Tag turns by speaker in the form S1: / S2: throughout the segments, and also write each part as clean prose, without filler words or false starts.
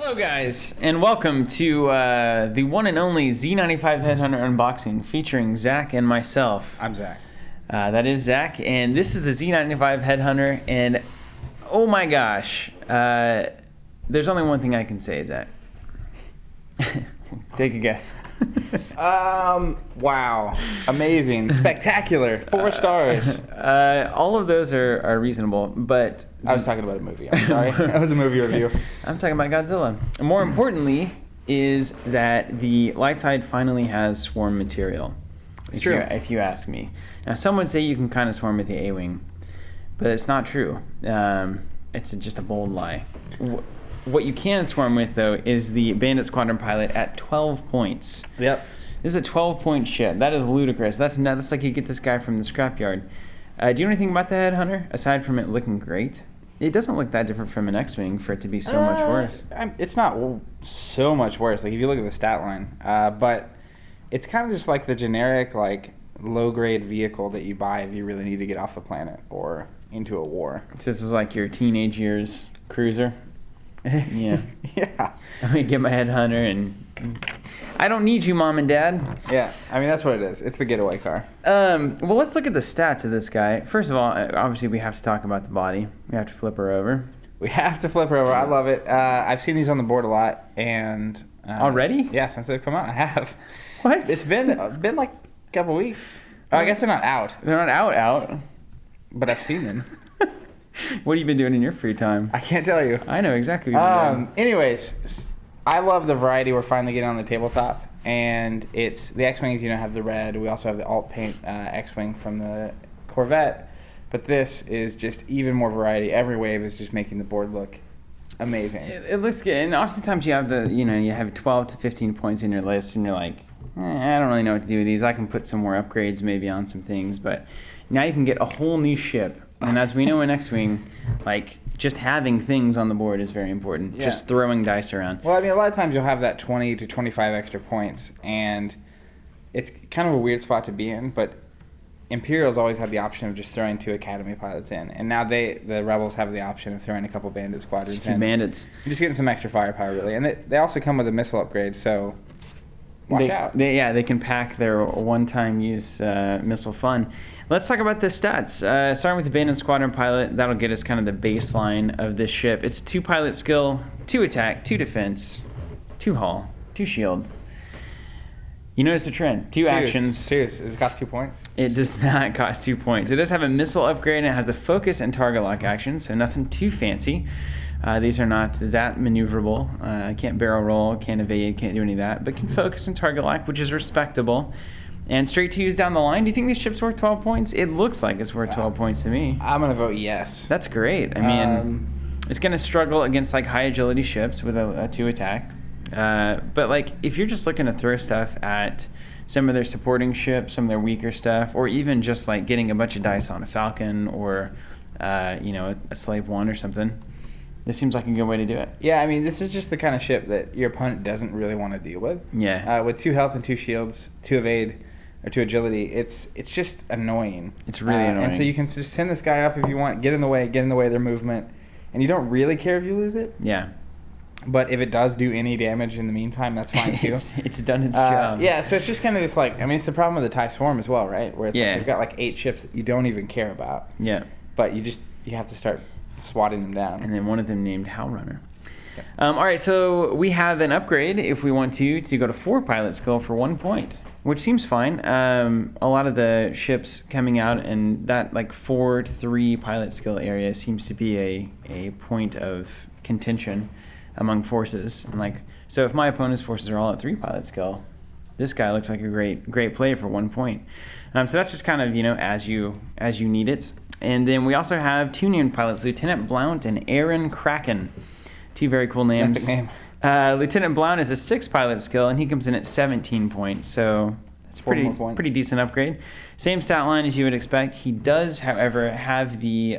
S1: Hello guys, and welcome to the one and only Z-95 Headhunter unboxing featuring Zach and myself.
S2: I'm Zach.
S1: That is Zach, and this is the Z-95 Headhunter, and oh my gosh, there's only one thing I can say, Zach. Take a guess.
S2: Wow. Amazing. Spectacular. 4 stars.
S1: All of those are reasonable, but...
S2: I was talking about a movie. I'm sorry. That was a movie review.
S1: I'm talking about Godzilla. And more importantly is that the light side finally has swarm material.
S2: It's true.
S1: If you ask me. Now, some would say you can kind of swarm with the A-Wing, but it's not true. It's just a bold lie. What you can swarm with, though, is the Bandit Squadron pilot at 12 points.
S2: Yep.
S1: This is a 12-point ship. That is ludicrous. That's like you get this guy from the scrapyard. Do you know anything about the Headhunter, aside from it looking great? It doesn't look that different from an X-Wing for it to be so much worse.
S2: It's not so much worse. Like, if you look at the stat line. But it's kind of just like the generic, like, low-grade vehicle that you buy if you really need to get off the planet or into a war.
S1: So this is like your teenage years cruiser? Yeah.
S2: Yeah.
S1: I'm going to get my Headhunter and... I don't need you, Mom and Dad.
S2: Yeah, I mean, that's what it is. It's the getaway car.
S1: Well, let's look at the stats of this guy. First of all, obviously, we have to talk about the body. We have to flip her over.
S2: We have to flip her over. I love it. I've seen these on the board a lot. And
S1: already?
S2: Yeah, since they've come out, I have.
S1: What?
S2: It's been like a couple weeks. Oh, I guess they're not out.
S1: They're not out.
S2: But I've seen them.
S1: What have you been doing in your free time?
S2: I can't tell you.
S1: I know exactly what you're doing.
S2: Anyways, I love the variety we're finally getting on the tabletop. And it's the X-Wings, have the red. We also have the alt paint X-Wing from the Corvette. But this is just even more variety. Every wave is just making the board look amazing.
S1: It looks good. And oftentimes you have you have 12 to 15 points in your list, and you're like, I don't really know what to do with these. I can put some more upgrades maybe on some things. But now you can get a whole new ship. And as we know in X-Wing, just having things on the board is very important. Yeah. Just throwing dice around.
S2: Well, I mean, a lot of times you'll have that 20 to 25 extra points, and it's kind of a weird spot to be in, but Imperials always have the option of just throwing 2 Academy pilots in, and now the Rebels have the option of throwing a couple Bandit squadrons in.
S1: Bandits.
S2: You're just getting some extra firepower, really. And they also come with a missile upgrade, so watch out.
S1: They can pack their one-time use missile fun. Let's talk about the stats. Starting with the Bandit Squadron pilot, that'll get us kind of the baseline of this ship. It's 2 pilot skill, 2 attack, 2 defense, 2 hull, 2 shield. You notice the trend. 2 actions.
S2: Does it cost 2 points?
S1: It does not cost 2 points. It does have a missile upgrade, and it has the focus and target lock action, so nothing too fancy. These are not that maneuverable. Can't barrel roll, can't evade, can't do any of that, but can focus and target lock, which is respectable. And straight to use down the line. Do you think this ship's worth 12 points? It looks like it's worth 12 points to me.
S2: I'm going to vote yes.
S1: That's great. I mean, it's going to struggle against high agility ships with a 2 attack. But if you're just looking to throw stuff at some of their supporting ships, some of their weaker stuff, or even just getting a bunch of dice on a Falcon or a Slave 1 or something, this seems like a good way to do it.
S2: Yeah, I mean, this is just the kind of ship that your opponent doesn't really want to deal with.
S1: Yeah.
S2: With 2 health and 2 shields, 2 evade, or 2 agility, it's just annoying.
S1: It's really annoying.
S2: And so you can just send this guy up if you want, get in the way of their movement, and you don't really care if you lose it.
S1: Yeah.
S2: But if it does do any damage in the meantime, that's fine too.
S1: it's done its job.
S2: Yeah, so it's just kind of this it's the problem with the TIE Swarm as well, right? Where it's you've got 8 ships that you don't even care about.
S1: Yeah.
S2: But you have to start swatting them down.
S1: And then one of them named Howlrunner. All right, so we have an upgrade if we want to go to 4 pilot skill for 1 point, which seems fine. A lot of the ships coming out and that 4 to 3 pilot skill area seems to be a point of contention among forces. And so if my opponent's forces are all at 3 pilot skill, this guy looks like a great play for 1 point. So that's just kind of as you need it. And then we also have 2 named pilots, Lieutenant Blount and Aaron Kraken. 2 very cool names.
S2: Epic name.
S1: Lieutenant Blount is a 6 pilot skill, and he comes in at 17 points, so it's pretty decent upgrade. Same stat line as you would expect. He does, however, have the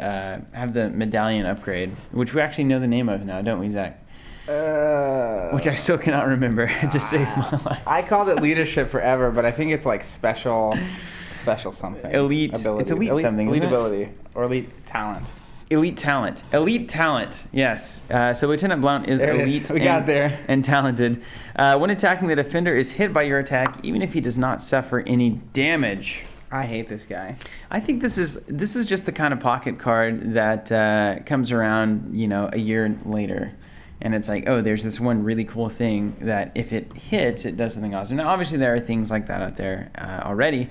S1: medallion upgrade, which we actually know the name of now, don't we, Zach? Which I still cannot remember to save my life.
S2: I called it leadership forever, but I think it's special something.
S1: Elite.
S2: Ability.
S1: It's elite something.
S2: Elite
S1: isn't
S2: ability
S1: it?
S2: or elite talent.
S1: Elite talent. Elite talent, yes. So Lieutenant Blount is
S2: There it
S1: elite
S2: is. We got there.
S1: and talented. When attacking, the defender is hit by your attack, even if he does not suffer any damage.
S2: I hate this guy.
S1: I think this is just the kind of pocket card that comes around, a year later. And it's like, oh, there's this one really cool thing that if it hits, it does something awesome. Now, obviously, there are things like that out there already.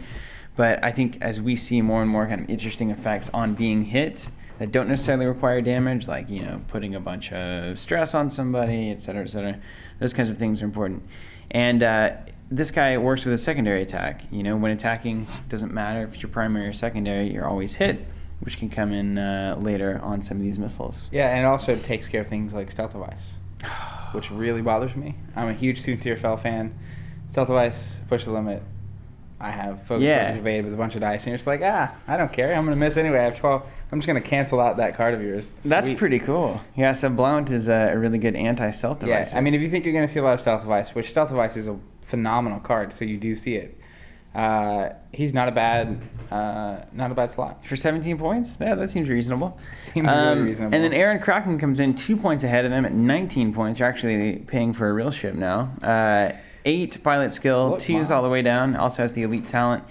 S1: But I think as we see more and more kind of interesting effects on being hit that don't necessarily require damage, like, putting a bunch of stress on somebody, et cetera, those kinds of things are important. And this guy works with a secondary attack. When attacking, doesn't matter if it's your primary or secondary, you're always hit, which can come in later on some of these missiles.
S2: Yeah, and it also takes care of things like stealth device, which really bothers me. I'm a huge Soontir Fell fan. Stealth device, push the limit. I have focus evade with a bunch of dice, and you're just like, I don't care. I'm going to miss anyway. I have 12. I'm just going to cancel out that card of yours.
S1: That's
S2: Sweet.
S1: pretty cool. Yeah, so Blount is a really good anti-stealth device.
S2: Yeah, I mean, if you think you're going to see a lot of stealth device, which stealth device is a phenomenal card, so you do see it. He's not a bad slot.
S1: For 17 points? Yeah, that seems reasonable.
S2: Seems really reasonable.
S1: And then Aaron Kraken comes in 2 points ahead of him at 19 points. You're actually paying for a real ship now. 8 pilot skill, 2's all the way down. Also has the elite talent.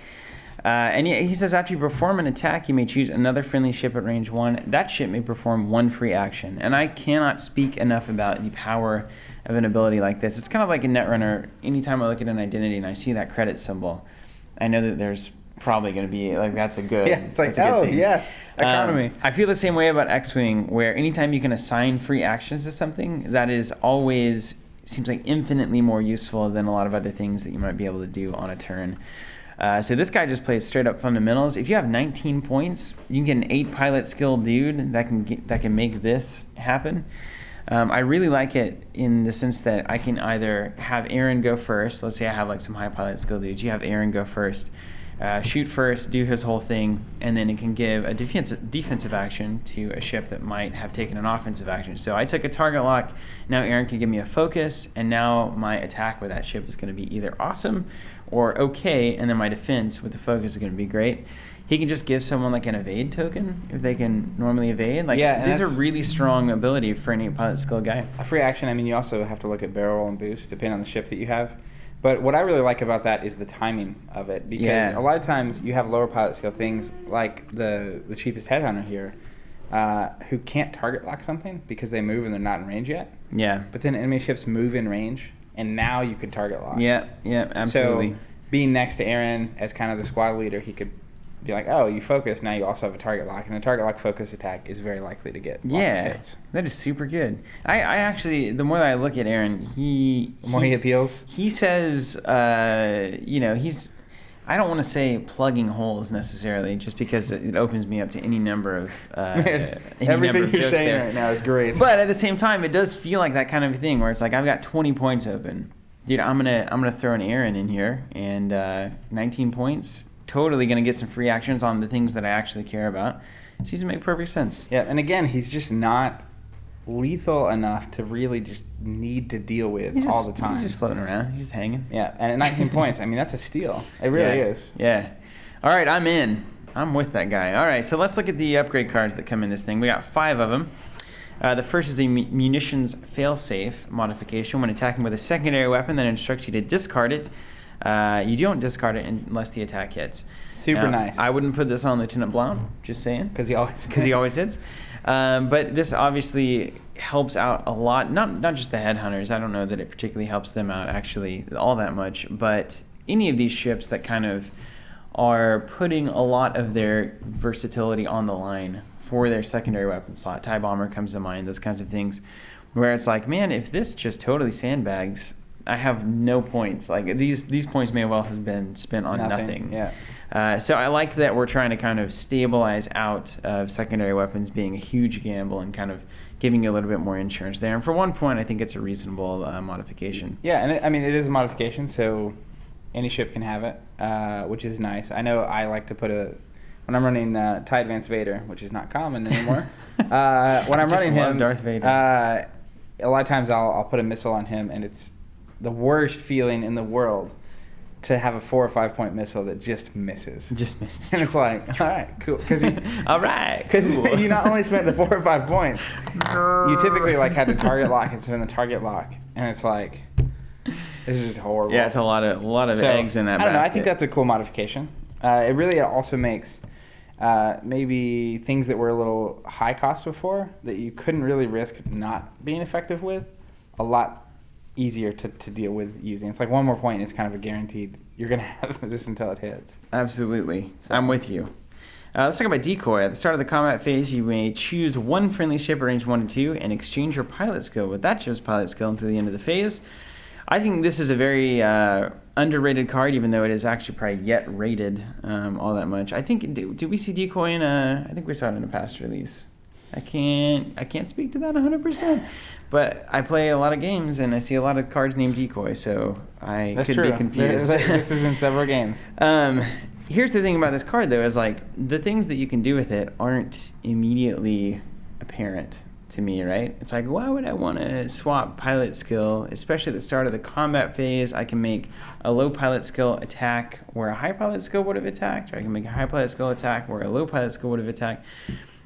S1: And he says after you perform an attack, you may choose another friendly ship at range 1. That ship may perform 1 free action. And I cannot speak enough about the power of an ability like this. It's kind of like a Netrunner. Anytime I look at an identity and I see that credit symbol, I know that there's probably going to be, that's a good thing.
S2: It's like, yes, economy.
S1: I feel the same way about X-Wing, where anytime you can assign free actions to something, that is always seems like infinitely more useful than a lot of other things that you might be able to do on a turn. So this guy just plays straight up fundamentals. If you have 19 points, you can get an 8 pilot skill dude that can make this happen. I really like it in the sense that I can either have Aaron go first. Let's say I have some high pilot skill dudes. You have Aaron go first, shoot first, do his whole thing, and then it can give a defensive action to a ship that might have taken an offensive action. So I took a target lock. Now Aaron can give me a focus, and now my attack with that ship is going to be either awesome or okay, and then my defense with the focus is going to be great. He can just give someone an evade token if they can normally evade. These are really strong ability for an 8 pilot skill guy.
S2: A free action, you also have to look at barrel roll and boost, depending on the ship that you have. But what I really like about that is the timing of it, because a lot of times you have lower pilot skill things like the cheapest Headhunter here, who can't target lock something because they move and they're not in range yet.
S1: Yeah.
S2: But then enemy ships move in range, and now you could target lock.
S1: Yeah, absolutely.
S2: So being next to Aaron as kind of the squad leader, he could be like, oh, you focus, now you also have a target lock, and a target lock focus attack is very likely to get lots of hits.
S1: That is super good. I actually, the more that I look at Aaron, the more
S2: he appeals.
S1: He says, he's, I don't want to say plugging holes necessarily, just because it opens me up to any number of
S2: everything you're saying right now is great.
S1: But at the same time, it does feel like that kind of thing where it's like, I've got 20 points open. Dude, I'm gonna throw an Aaron in here, and 19 points. Totally going to get some free actions on the things that I actually care about. Seems to make perfect sense.
S2: Yeah, and again, he's just not lethal enough to really just need to deal with all the time.
S1: He's just floating around. He's just hanging.
S2: Yeah, and at 19 points, that's a steal. It really is.
S1: Yeah. All right, I'm in. I'm with that guy. All right, so let's look at the upgrade cards that come in this thing. We got 5 of them. The first is a munitions failsafe modification. When attacking with a secondary weapon that instructs you to discard it, you don't discard it unless the attack hits.
S2: Super nice.
S1: I wouldn't put this on Lieutenant Blount, just saying.
S2: Because he always
S1: hits. But this obviously helps out a lot. Not just the Headhunters. I don't know that it particularly helps them out actually all that much. But any of these ships that kind of are putting a lot of their versatility on the line for their secondary weapon slot. TIE Bomber comes to mind, those kinds of things. Where it's like, man, if this just totally sandbags, I have no points. These points may well have been spent on nothing.
S2: Yeah.
S1: So I like that we're trying to kind of stabilize out of secondary weapons being a huge gamble and kind of giving you a little bit more insurance there. And for 1 point, I think it's a reasonable modification.
S2: Yeah, and it is a modification, so any ship can have it, which is nice. I know I like to put when I'm running TIE Advanced Vader, which is not common anymore. When I'm running him,
S1: Darth Vader.
S2: A lot of times I'll put a missile on him, and it's the worst feeling in the world to have a 4 or 5 point missile that just misses.
S1: Just missed.
S2: And it's like, all right, cool.
S1: All right,
S2: because
S1: cool.
S2: you not only spent the 4 or 5 points, you typically like had to target lock and spend the target lock, and it's like, this is just horrible.
S1: Yeah, it's a lot of eggs in that
S2: I don't know. I
S1: basket.
S2: think that's a cool modification. It really also makes maybe things that were a little high cost before that you couldn't really risk not being effective with a lot easier to deal with using. It's like 1 more point, it's kind of a guaranteed you're going to have this until it hits.
S1: Absolutely. So. I'm with you. Let's talk about Decoy. At the start of the combat phase, you may choose one friendly ship at range 1 and 2 and exchange your pilot skill with that ship's pilot skill until the end of the phase. I think this is a very underrated card, even though it is actually probably yet rated all that much. I think, do we see Decoy in I think we saw it in a past release. I can't speak to that 100%. But I play a lot of games, and I see a lot of cards named Decoy, so
S2: That's
S1: could
S2: true.
S1: be confused.
S2: This is in several games.
S1: Here's the thing about this card, though, is like the things that you can do with it aren't immediately apparent to me, right? It's like, why would I want to swap pilot skill, especially at the start of the combat phase? I can make a low pilot skill attack where a high pilot skill would have attacked, or I can make a high pilot skill attack where a low pilot skill would have attacked.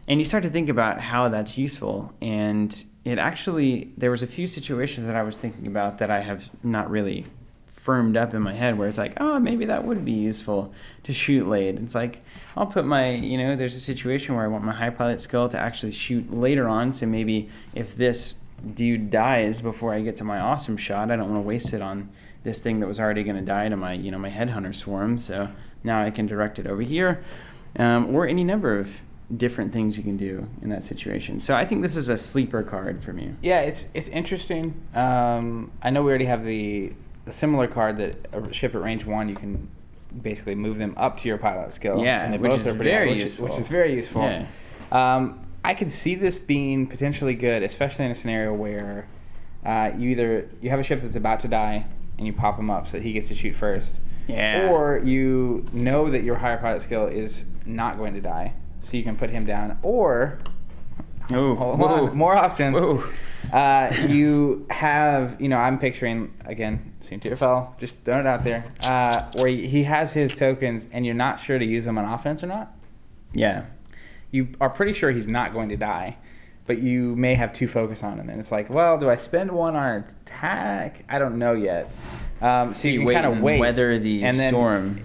S1: And you start to think about how that's useful, and it actually, there was a few situations that I was thinking about that I have not really firmed up in my head where it's like, oh, maybe that would be useful to shoot late. It's like, I'll put my, there's a situation where I want my high pilot skill to actually shoot later on, so maybe if this dude dies before I get to my awesome shot, I don't want to waste it on this thing that was already going to die to my, my Headhunter swarm, so now I can direct it over here, or any number of different things you can do in that situation. So I think this is a sleeper card for me.
S2: Yeah, it's interesting. I know we already have the similar card that a ship at range 1, you can basically move them up to your pilot skill.
S1: Yeah,
S2: and they
S1: which
S2: both
S1: is
S2: are pretty
S1: very
S2: which
S1: useful.
S2: which is very useful.
S1: Yeah.
S2: I could see this being potentially good, especially in a scenario where you have a ship that's about to die and you pop him up so that he gets to shoot first.
S1: Yeah.
S2: Or you know that your higher pilot skill is not going to die, so you can put him down. Or, hold on, more options. You have, I'm picturing, again, same to your fellow, just throwing it out there, where he has his tokens and you're not sure to use them on offense or not.
S1: Yeah.
S2: You are pretty sure he's not going to die, but you may have 2 focus on him. And it's like, well, do I spend 1 on attack? I don't know yet. So you kind of wait.
S1: Weather the
S2: and then,
S1: storm.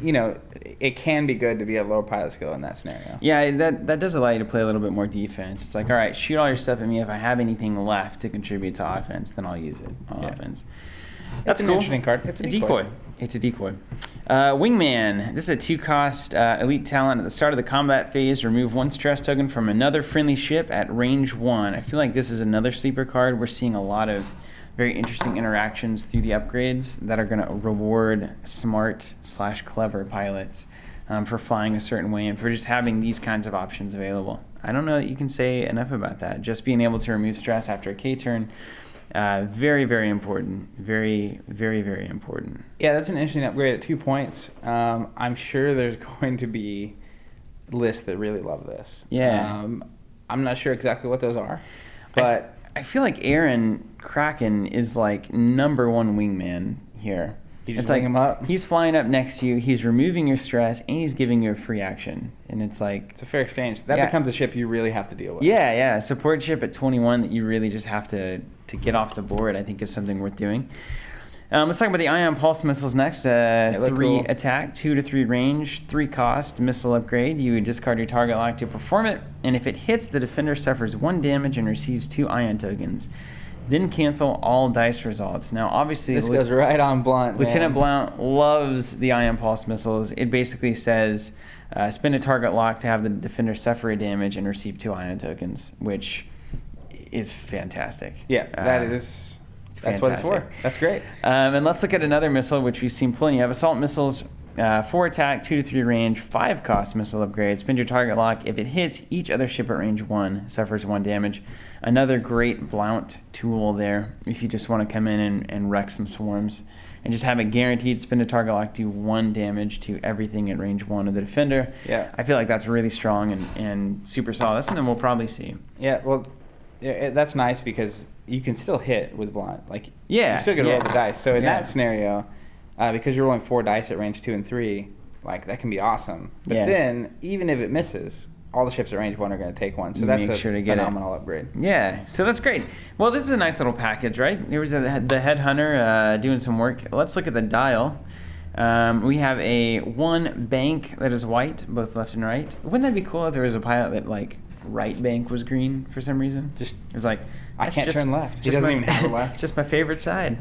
S2: It can be good to be at lower pilot skill in that scenario.
S1: Yeah, that does allow you to play a little bit more defense. It's like, all right, shoot all your stuff at me. If I have anything left to contribute to offense, then I'll use it on offense. That's
S2: an
S1: cool.
S2: Interesting card. It's a decoy.
S1: It's a decoy. Wingman. This is a 2-cost elite talent. At the start of the combat phase, remove 1 stress token from another friendly ship at range 1. I feel like this is another sleeper card. We're seeing a lot of very interesting interactions through the upgrades that are going to reward smart/clever pilots for flying a certain way and for just having these kinds of options available. I don't know that you can say enough about that. Just being able to remove stress after a K-turn, very, very important. Very, very, very important.
S2: Yeah, that's an interesting upgrade at 2 points. I'm sure there's going to be lists that really love this.
S1: Yeah.
S2: I'm not sure exactly what those are, but
S1: I feel like Kraken is like number 1 wingman here.
S2: You just
S1: it's
S2: wing
S1: like
S2: him up.
S1: He's flying up next to you, he's removing your stress, and he's giving you a free action. And it's like,
S2: it's a fair exchange. That becomes a ship you really have to deal with.
S1: Yeah. Support ship at 21 that you really just have to get off the board, I think is something worth doing. Let's talk about the ion pulse missiles next. 3
S2: cool.
S1: attack, 2 to 3 range, 3 cost missile upgrade. You discard your target lock to perform it, and if it hits, the defender suffers 1 damage and receives 2 ion tokens. Then cancel all dice results. Now, obviously,
S2: this goes right on Blount.
S1: Lieutenant Blount loves the ion pulse missiles. It basically says spend a target lock to have the defender suffer a damage and receive 2 ion tokens, which is fantastic.
S2: Yeah, that's what it's for. That's great.
S1: And let's look at another missile, which we've seen plenty of. Assault missiles, 4 attack, 2 to 3 range, 5 cost missile upgrade. Spend your target lock. If it hits, each other ship at range 1 suffers 1 damage. Another great Blount tool there if you just want to come in and wreck some swarms. And just have it guaranteed, spend a target lock, do 1 damage to everything at range 1 of the defender.
S2: Yeah.
S1: I feel like that's really strong and super solid. That's something we'll probably see.
S2: Yeah, well, that's nice because you can still hit with Blount. Like,
S1: yeah,
S2: you still get to roll the dice. So in that scenario, because you're rolling 4 dice at range 2 and 3, like that can be awesome. But then, even if it misses, all the ships at range 1 are going to take one. So that's a phenomenal upgrade.
S1: Yeah, so that's great. Well, this is a nice little package, right? Here's the Headhunter doing some work. Let's look at the dial. We have a 1 bank that is white, both left and right. Wouldn't that be cool if there was a pilot that, like, right bank was green for some reason? It was like,
S2: I can't turn left. He doesn't even have a left.
S1: Just my favorite side.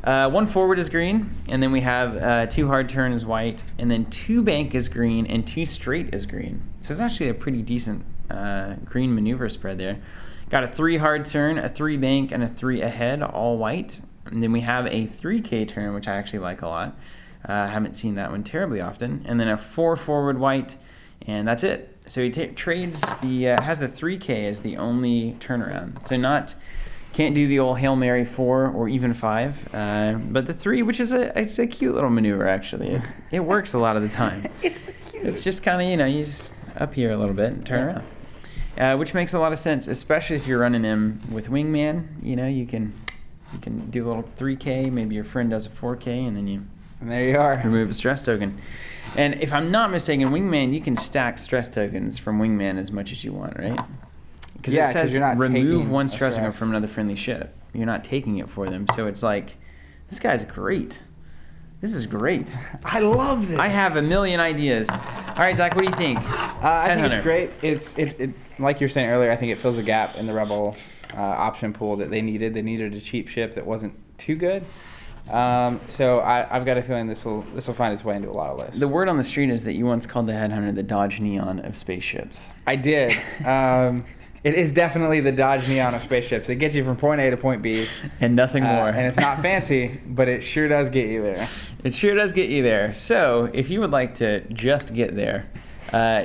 S1: 1 forward is green, and then we have 2 hard turn is white, and then 2 bank is green, and 2 straight is green. So it's actually a pretty decent green maneuver spread there. Got a 3 hard turn, a 3 bank, and a 3 ahead, all white. And then we have a 3K turn, which I actually like a lot. Haven't seen that one terribly often. And then a 4 forward white, and that's it. So he trades has the 3K as the only turnaround. So can't do the old Hail Mary 4 or even 5, but the 3, which is it's a cute little maneuver actually. It works a lot of the time.
S2: It's cute.
S1: It's just kind of, you just up here a little bit and turn around, which makes a lot of sense, especially if you're running him with Wingman. You can do a little 3K. Maybe your friend does a 4K, and then
S2: and there you are.
S1: Remove a stress token. And if I'm not mistaken, Wingman, you can stack stress tokens from Wingman as much as you want, right? Because it says
S2: you're not
S1: remove 1 stress token from another friendly ship. You're not taking it for them. So it's like, this guy's great. This is great.
S2: I love this.
S1: I have a million ideas. All right, Zach, what do you think?
S2: I think it's great. It like you were saying earlier, I think it fills a gap in the Rebel option pool that they needed. They needed a cheap ship that wasn't too good. So I've got a feeling this will find its way into a lot of lists.
S1: The word on the street is that you once called the Headhunter the Dodge Neon of spaceships.
S2: I did. It is definitely the Dodge Neon of spaceships. It gets you from point A to point B.
S1: And nothing more.
S2: And it's not fancy, but it sure does get you there.
S1: It sure does get you there. So if you would like to just get there,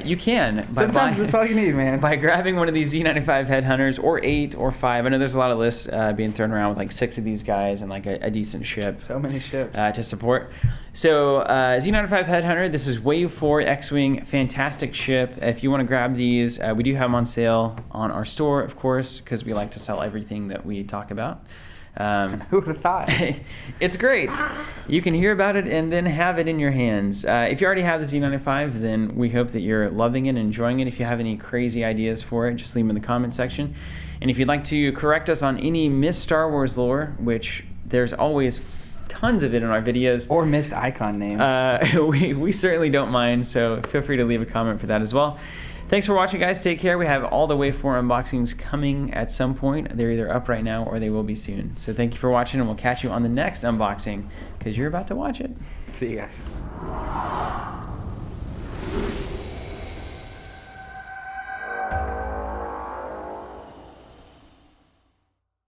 S1: you can.
S2: Sometimes that's all you need, man.
S1: By grabbing one of these Z-95 Headhunters, or 8 or 5. I know there's a lot of lists being thrown around with like 6 of these guys and like a decent ship.
S2: So many ships.
S1: To support. So Z-95 Headhunter, this is Wave 4 X-Wing, fantastic ship. If you want to grab these, we do have them on sale on our store, of course, because we like to sell everything that we talk about.
S2: Who would have thought?
S1: It's great. You can hear about it and then have it in your hands. If you already have the Z-95, then we hope that you're loving it and enjoying it. If you have any crazy ideas for it, just leave them in the comment section. And if you'd like to correct us on any missed Star Wars lore, which there's always tons of it in our videos.
S2: Or missed icon names.
S1: We certainly don't mind, so feel free to leave a comment for that as well. Thanks for watching, guys. Take care. We have all the Wave 4 unboxings coming at some point. They're either up right now or they will be soon. So thank you for watching, and we'll catch you on the next unboxing because you're about to watch it.
S2: See you guys.